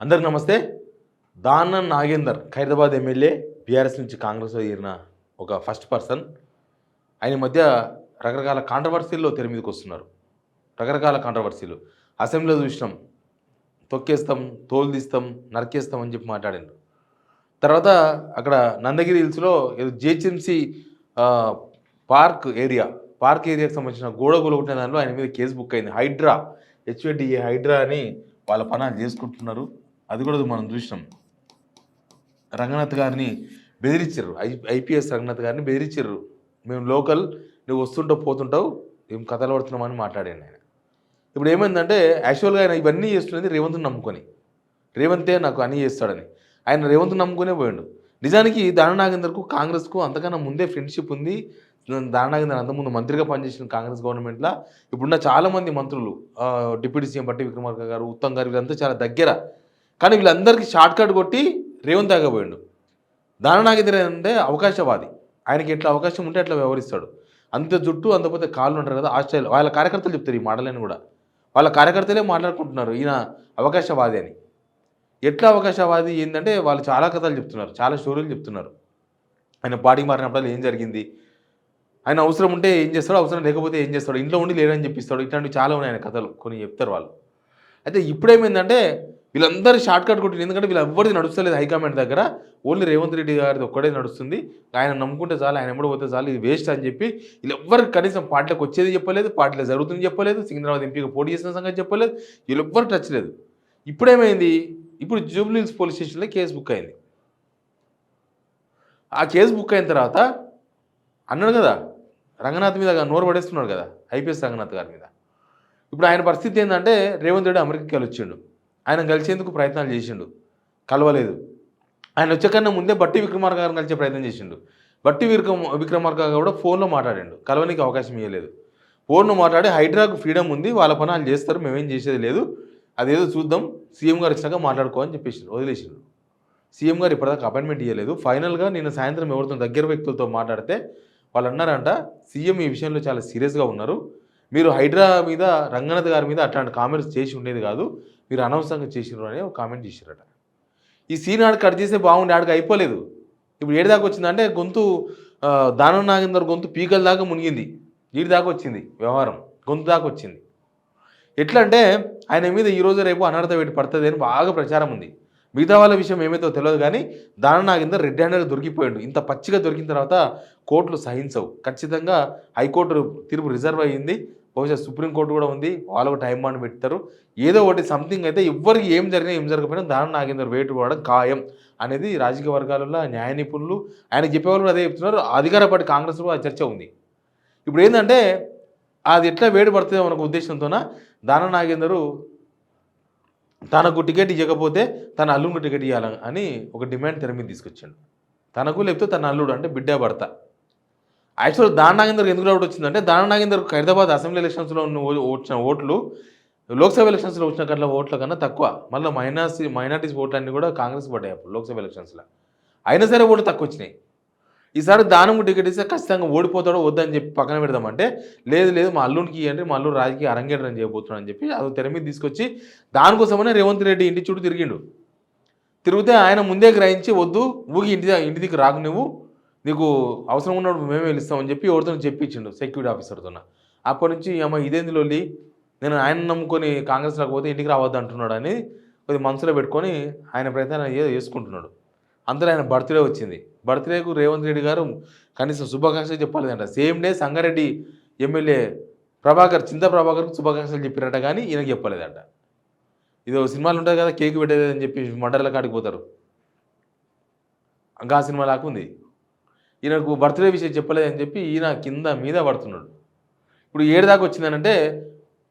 అందరికి నమస్తే. Danam Nagender Khairatabad MLA, BRS నుంచి కాంగ్రెస్‌లో చేరిన ఒక ఫస్ట్ పర్సన్. ఆయన ఈ మధ్య రకరకాల కాంట్రవర్సీల్లో తెర మీదకొస్తున్నారు. రకరకాల కాంట్రవర్సీలు. అసెంబ్లీలో చూసినాం. తొక్కేస్తాం, తోలు తీస్తాం, నరికేస్తాం అని చెప్పి మాట్లాడిండు. తర్వాత అక్కడ నందగిరి హిల్స్‌లో ఏదో జీహెచ్ఎంసీ ఆహ్, పార్క్ ఏరియాకి సంబంధించిన గోడ కూలగొట్టిన దాంట్లో ఆయన మీద కేసు బుక్ అయింది. హైడ్రా అని వాళ్ళ పనాలు చేసుకుంటున్నారు. అది కూడా మనం చూసినాం. రంగనాథ్ గారిని బెదిరించారు. ఐపీఎస్ రంగనాథ్ గారిని బెదిరించారు. మేము లోకల్, నువ్వు వస్తుంటావు పోతుంటావు, ఏం కథలు పడుతున్నామని మాట్లాడాను ఆయన. ఇప్పుడు ఏమైందంటే యాక్చువల్గా ఆయన ఇవన్నీ చేస్తున్నది రేవంత్ని నమ్ముకొని. రేవంతే నాకు అన్నీ చేస్తాడని ఆయన రేవంత్ని నమ్ముకునే పోయాడు. నిజానికి దానం నాగేందర్కు కాంగ్రెస్కు అంతకన్నా ముందే ఫ్రెండ్షిప్ ఉంది. దానం నాగేందర్ అంతకుముందు మంత్రిగా పనిచేసిన కాంగ్రెస్ గవర్నమెంట్లో ఇప్పుడున్న చాలామంది మంత్రులు, డిప్యూటీ సీఎం బట్టి విక్రమార్క గారు, ఉత్తమ్ గారు, వీళ్ళంతా చాలా దగ్గర. కానీ వీళ్ళందరికీ షార్ట్ కట్ కొట్టి రేవంత్ ఆగపోయాడు. దానం నాగేందర్ అంటే అవకాశవాది. ఆయనకి ఎట్లా అవకాశం ఉంటే అట్లా వ్యవహరిస్తాడు. అంత జుట్టు అందపోతే కాళ్ళు ఉంటారు కదా, ఆ స్టైల్. వాళ్ళ కార్యకర్తలు చెప్తారు ఈ మాటలని కూడా. వాళ్ళ కార్యకర్తలే మాట్లాడుకుంటున్నారు ఈయన అవకాశవాది అని. ఎట్లా అవకాశవాది ఏంటంటే వాళ్ళు చాలా కథలు చెప్తున్నారు, చాలా స్టోరీలు చెప్తున్నారు. ఆయన పార్టీ మారినప్పుడు ఏం జరిగింది, ఆయన అవసరం ఉంటే ఏం చేస్తాడు, అవసరం లేకపోతే ఏం చేస్తాడు, ఇంట్లో ఉండి లేడని చెప్పిస్తాడు. ఇట్లాంటివి చాలా ఉన్నాయి ఆయన కథలు, కొన్ని చెప్తారు వాళ్ళు. అయితే ఇప్పుడేమైందంటే వీళ్ళందరూ షార్ట్ కట్ కొట్టింది. ఎందుకంటే వీళ్ళు ఎవరిది నడుస్తలేదు హైకమాండ్ దగ్గర. ఓన్లీ రేవంత్ రెడ్డి గారిది ఒక్కడే నడుస్తుంది. ఆయన నమ్ముకుంటే చాలు, ఆయన ఎమ్మడి పోతే చాలు, ఇది వేస్ట్ అని చెప్పి వీళ్ళు ఎవ్వరికి కనీసం పార్టీలోకి వచ్చేది చెప్పలేదు, పార్టీలో జరుగుతుంది చెప్పలేదు, సికింద్రాబాద్ ఎంపీగా పోటీ చేసిన సంగతి చెప్పలేదు. వీళ్ళు ఎవ్వరు టచ్ లేదు. ఇప్పుడేమైంది, ఇప్పుడు జూబ్లీ హిల్స్ పోలీస్ స్టేషన్లో కేసు బుక్ అయింది. ఆ కేసు బుక్ అయిన తర్వాత అన్నాడు కదా, రంగనాథ్ మీద నోరు పడేస్తున్నాడు కదా, ఐపీఎస్ రంగనాథ్ గారి మీద. ఇప్పుడు ఆయన పరిస్థితి ఏంటంటే రేవంత్ రెడ్డి అమెరికాకి వచ్చిండు. ఆయన కలిసేందుకు ప్రయత్నాలు చేసిండు, కలవలేదు. ఆయన వచ్చేకన్నా ముందే బట్టి విక్రమార్క గారిని కలిసే ప్రయత్నం చేసిండు. బట్టి విక్రమార్క కూడా ఫోన్లో మాట్లాడిండు, కలవనికి అవకాశం ఇవ్వలేదు. ఫోన్లో మాట్లాడి హైడ్రాకు ఫ్రీడమ్ ఉంది, వాళ్ళ పని వాళ్ళు చేస్తారు, మేమేం చేసేది లేదు, అదేదో చూద్దాం, సీఎం గారు వచ్చినాక మాట్లాడుకో అని చెప్పేసి వదిలేసిండు. సీఎం గారు ఇప్పటిదాకా అపాయింట్మెంట్ ఇవ్వలేదు. ఫైనల్గా నిన్న సాయంత్రం ఎవరితో దగ్గర వ్యక్తులతో మాట్లాడితే వాళ్ళు అన్నారంట, సీఎం ఈ విషయంలో చాలా సీరియస్గా ఉన్నారు, మీరు హైడ్రా మీద, రంగనాథ్ గారి మీద అట్లాంటి కామెంట్స్ చేసి ఉండేది కాదు, మీరు అనవసరంగా చేసినారు అని ఒక కామెంట్ చేశారట. ఈ సీన్ ఆడికి కట్ చేస్తే బాగుండే, ఆడికి అయిపోలేదు. ఇప్పుడు ఏడు దాకా వచ్చిందంటే గొంతు, దానం నాగేందర్ గొంతు పీకల దాకా మునిగింది. వీడి దాకా వచ్చింది వ్యవహారం, గొంతు దాకా వచ్చింది. ఎట్లా అంటే ఆయన మీద ఈరోజు రేపు అనర్థ వేటు పడుతుంది అని బాగా ప్రచారం ఉంది. మిగతా వాళ్ళ విషయం ఏమైతే తెలియదు కానీ దానం నాగేందర్ రెడ్ హ్యాండెడ్గా దొరికిపోయాడు. ఇంత పచ్చిగా దొరికిన తర్వాత కోర్టులు సహించవు. ఖచ్చితంగా హైకోర్టు తీర్పు రిజర్వ్ అయ్యింది, బహుశా సుప్రీంకోర్టు కూడా ఉంది, వాళ్ళకు టైం బాండ్ పెడతారు. ఏదో ఒకటి సంథింగ్ అయితే ఎవ్వరికి ఏం జరిగినా ఏం జరగకపోయినా దానం నాగేందర్ వేటు పడడం ఖాయం అనేది రాజకీయ వర్గాలలో న్యాయ నిపుణులు, ఆయన చెప్పేవాళ్ళు అదే చెప్తున్నారు. అధికార పార్టీ కాంగ్రెస్లో ఆ చర్చ ఉంది. ఇప్పుడు ఏంటంటే అది ఎట్లా వేడి పడుతుందో మనకు ఉద్దేశంతోన దానం నాగేందరు తనకు టికెట్ ఇవ్వకపోతే తన అల్లుడికి టికెట్ ఇవ్వాలని అని ఒక డిమాండ్ తెర మీద తీసుకొచ్చాడు. తనకు లేకపోతే తన అల్లుడు అంటే బిడ్డ భర్త. యాక్చువల్ దానం నాగేందర్కి ఎందుకు డౌట్ వచ్చిందంటే దానం నాగేందర్ ఖైరతాబాద్ అసెంబ్లీ ఎలక్షన్స్లో వచ్చిన ఓట్లు లోక్సభ ఎలక్షన్స్లో వచ్చిన కట్ల ఓట్ల కన్నా తక్కువ. మళ్ళీ మైనార్టీస్ ఓట్లన్నీ కూడా కాంగ్రెస్ పడ్డాయి అప్పుడు లోక్సభ ఎలక్షన్స్లో. అయినా సరే ఓట్లు తక్కువ వచ్చినాయి. ఈసారి దానంకు టికెట్ ఇస్తే ఖచ్చితంగా ఓడిపోతాడో వద్దని చెప్పి పక్కన పెడదామంటే లేదు మా అల్లుడికి అంటే మా అల్లుడు రాజకీయ అరంగేట్రం చేయబోతున్నాడు అని చెప్పి అది తెర మీద తీసుకొచ్చి దానికోసమనే రేవంత్ రెడ్డి ఇంటి చుట్టూ తిరిగిండు. తిరిగితే ఆయన ముందే గ్రహించి వద్దు, ఊగి ఇంటి దిక్కు రాకు, నువ్వు నీకు అవసరం ఉన్నప్పుడు మేమే వెళ్తామని చెప్పి ఎవరితో చెప్పించిండు సెక్యూరిటీ ఆఫీసర్తో. అప్పటి నుంచి అమ్మ ఇదేంది లొల్లి, నేను ఆయన నమ్ముకొని కాంగ్రెస్ రాకపోతే ఇంటికి రావద్దు అంటున్నాడు అని కొద్ది మనసులో పెట్టుకొని ఆయన ప్రయత్నం ఏదో చేసుకుంటున్నాడు. అందులో ఆయన బర్త్డే వచ్చింది. బర్త్డేకు రేవంత్ రెడ్డి గారు కనీసం శుభాకాంక్షలు చెప్పాలేదంట. సేమ్ డే సంగారెడ్డి ఎమ్మెల్యే చింతా ప్రభాకర్కు శుభాకాంక్షలు చెప్పారట, కానీ ఈయనకు చెప్పలేదంట. ఇదో సినిమాలు ఉంటుంది కదా, కేక్ పెట్టేదని చెప్పి మర్డర్ల కాడికి పోతారు, ఇంకా ఆ సినిమా లాక్కుంది. ఈయనకు బర్త్డే విషయం చెప్పలేదని చెప్పి ఈయన కింద మీద పడుతున్నాడు. ఇప్పుడు ఏడు దాకా వచ్చిందనంటే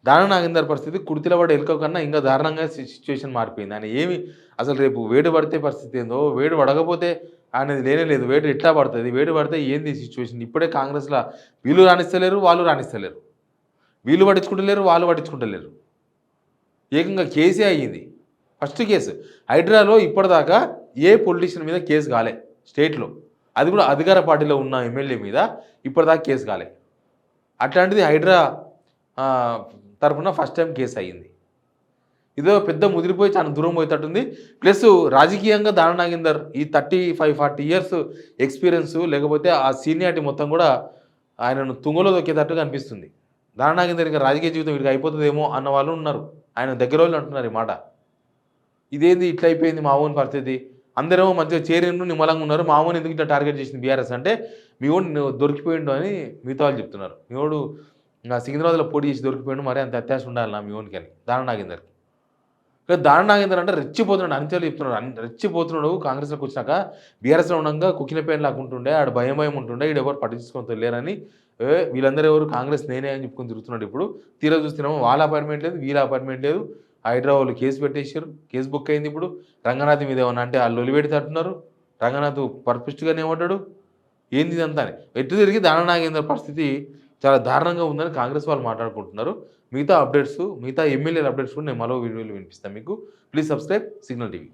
దానం నాగేందర్ పరిస్థితి కుర్తిలో పడే ఎలుక కన్నా ఇంకా దారుణంగా సిచ్యువేషన్ మారిపోయింది. ఆయన ఏమి అసలు రేపు వేడి పడితే పరిస్థితి ఏందో, వేడి పడకపోతే అనేది లేనేలేదు. వేడి ఎట్లా పడుతుంది, వేడి పడితే ఏంది సిచ్యువేషన్. ఇప్పుడే కాంగ్రెస్లో వీళ్ళు రాణిస్తలేరు, వాళ్ళు రాణిస్తలేరు, వీళ్ళు పట్టించుకుంటలేరు, వాళ్ళు పట్టించుకుంటలేరు. ఏకంగా కేసే అయ్యింది ఫస్ట్ కేసు. హైడ్రాలో ఇప్పటిదాకా ఏ పొలిటీషియన్ మీద కేసు కాలే స్టేట్లో, అది కూడా అధికార పార్టీలో ఉన్న ఎమ్మెల్యే మీద ఇప్పటిదాకా కేసు కాలే. అట్లాంటిది హైడ్రా తరఫున ఫస్ట్ టైం కేసు అయ్యింది. ఇదో పెద్ద ముదిరిపోయి చాలా దూరం పోయేటట్టుంది. ప్లస్ రాజకీయంగా దాన నాగేందర్ ఈ 35, 40 ఇయర్స్ ఎక్స్‌పీరియన్స్ లేకపోతే ఆ సీనియారిటీ మొత్తం కూడా ఆయనను తుంగలో దొక్కేటట్టుగా అనిపిస్తుంది. దాన నాగేందర్ ఇంక రాజకీయ జీవితం వీడికి అయిపోతదేమో అన్న వాళ్ళు ఉన్నారు. ఆయన దగ్గరోళ్ళు అంటున్నారు ఈ మాట. ఇదేంది ఇట్లా అయిపోయింది మా వోని పరిస్థితి. అందరేమో మంచిగా చేరిండ్రు నిమ్మలంగా ఉన్నారు. మా వోడిని ఎందుకు ఇట్లా టార్గెట్ చేసింది బీఆర్ఎస్ అంటే, మీ వోడు దొరికిపోయిండు అని మిగతా వాళ్ళు చెప్తున్నారు. మీ వోడు సికింద్రాబాద్‌లో పోటీ చేసి దొరికిపోయిండు. మరి అంత అత్యాశ ఉండాలా మీ వోనికని దాన నాగేందర్‌కి. దాన నాగేందర్ అంటే రెచ్చిపోతున్నాడు. అంత్యాలు చెప్తున్నాడు. రెచ్చిపోతున్నాడు. కాంగ్రెస్‌లోకి వచ్చినాక బీఆర్ఎస్‌లో ఉండంగా కుక్కినపేనలాగా ఉంటుండే. ఆడు భయం భయం ఉంటుండే. ఈడెవరు పట్టించుకొని లేరని వీళ్ళందరూ ఎవరు కాంగ్రెస్ నేనే అని చెప్పుకొని తిరుగుతున్నాడు ఇప్పుడు. తీరా చూస్తేనేమో వాళ్ళ అపాయింట్‌మెంట్ లేదు. వీళ్ళ అపాయింట్‌మెంట్ లేదు. హైదరాబాద్‌లో కేసు పెట్టేసారు. కేసు బుక్ అయింది ఇప్పుడు. రంగనాథ్ మీద ఏమన్నా అంటే ఆళ్ళు లొలిపెడతంటున్నారు. రంగనాథ్ పర్ఫెక్ట్‌గానే పడ్డాడు. ఏంది ఇదంతా అని. ఎటు తిరిగి దాన నాగేందర్ పరిస్థితి చాలా దారుణంగా ఉందని కాంగ్రెస్ వాళ్ళు మాట్లాడుకుంటున్నారు. మిగతా అప్డేట్స్, మిగతా ఎమ్మెల్యేల అప్డేట్స్ కూడా నేను మరో వీడియోలో వినిపిస్తాను మీకు. Please subscribe signal TV.